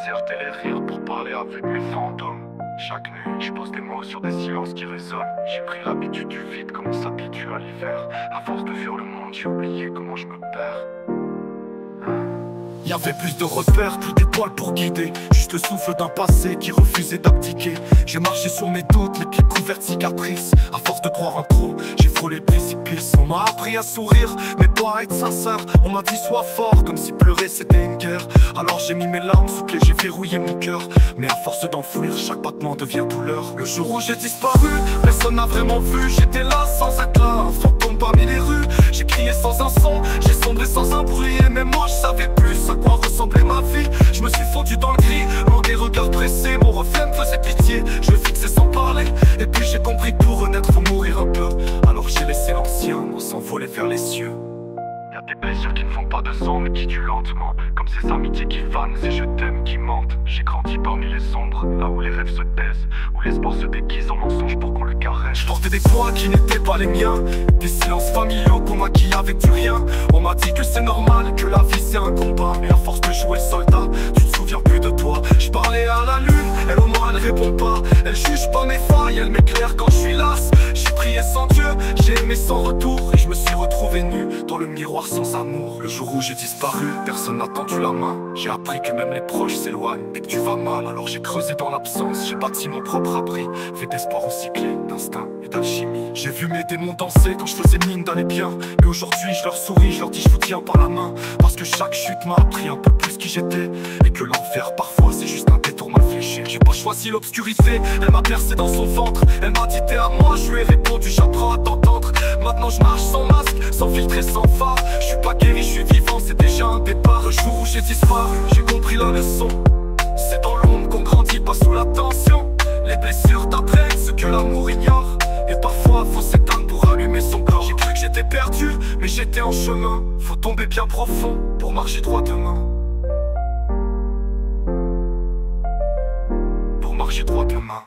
concerter les rires pour parler avec mes fantômes. Chaque nuit, je pose des mots sur des silences qui résonnent. J'ai pris l'habitude du vide comme on s'habitue à l'hiver. À force de fuir le monde, j'ai oublié comment je me perds. Y'avait plus de repères, plus d'étoiles pour guider. Juste le souffle d'un passé qui refusait d'abdiquer. J'ai marché sur mes doutes, mes pieds couverts de cicatrices. À force de croire en trop, j'ai frôlé le précipice. On m'a appris à sourire, mais pas à être sincère. On m'a dit sois fort, comme si pleurer c'était une guerre. Alors j'ai mis mes larmes sous clé, j'ai verrouillé mon cœur. Mais à force d'enfouir, chaque battement devient douleur. Le jour où j'ai disparu, personne n'a vraiment vu. J'étais là sans être là, un fantôme parmi les rues. J'ai crié sans un son, j'ai sombré sans un bruit. Et même moi je savais plus à quoi ressemblait ma vie. Je me suis fondu dans le gris, loin des regards pressés. Mon reflet me faisait pitié, je le fixais sans parler. Et puis j'ai compris que pour renaître faut mourir un peu. Alors j'ai laissé l'ancien mot s'envoler vers les cieux. Y'a des blessures qui ne font pas de sang mais qui tuent lentement. Comme ces amitiés qui fanent, ces je t'aime qui mentent. J'ai grandi parmi les ombres, là où les rêves se taisent, où l'espoir se déguise en mensonge pour qu'on le caresse. Je portais des poids qui n'étaient pas les miens, des silences familiaux pour moi qui avec du rien. On m'a dit que c'est normal, que la vie c'est un combat. Mais à force de jouer le soldat, tu te souviens plus de toi. Je parlais à la lune, elle au moins elle répond pas. Elle juge pas mes failles, elle m'éclaire quand je suis las. J'ai prié sans Dieu, j'ai aimé sans retour. Et je me suis retrouvé nu dans le miroir sans amour. Le jour où j'ai disparu, personne n'a tendu la main. J'ai appris que même les proches s'éloignent et que tu vas mal. Alors j'ai creusé dans l'absence, j'ai bâti mon propre abri. Fait d'espoir recyclé, d'instinct et d'alchimie. J'ai vu mes démons danser quand je faisais mine d'aller bien. Mais aujourd'hui je leur souris, je leur dis je vous tiens par la main. Parce que chaque chute m'a appris un peu plus qui j'étais. Et que l'enfer parfois c'est juste un détour mal fléché. J'ai pas choisi l'obscurité, elle m'a percé dans son ventre. Elle m'a dit t'es à moi, je lui ai répondu j'apprends à t'entendre. Maintenant je marche sans masque, sans filtre et sans phare. Je suis pas guéri, je suis vivant, c'est déjà un départ. Le jour où j'ai disparu, j'ai compris la leçon. C'est dans l'ombre qu'on grandit, pas sous la tension. Les blessures t'apprennent ce que l'amour ignore. Et parfois faut s'éteindre pour allumer son corps. J'ai cru que j'étais perdu, mais j'étais en chemin. Faut tomber bien profond pour marcher droit demain. Pour marcher droit demain.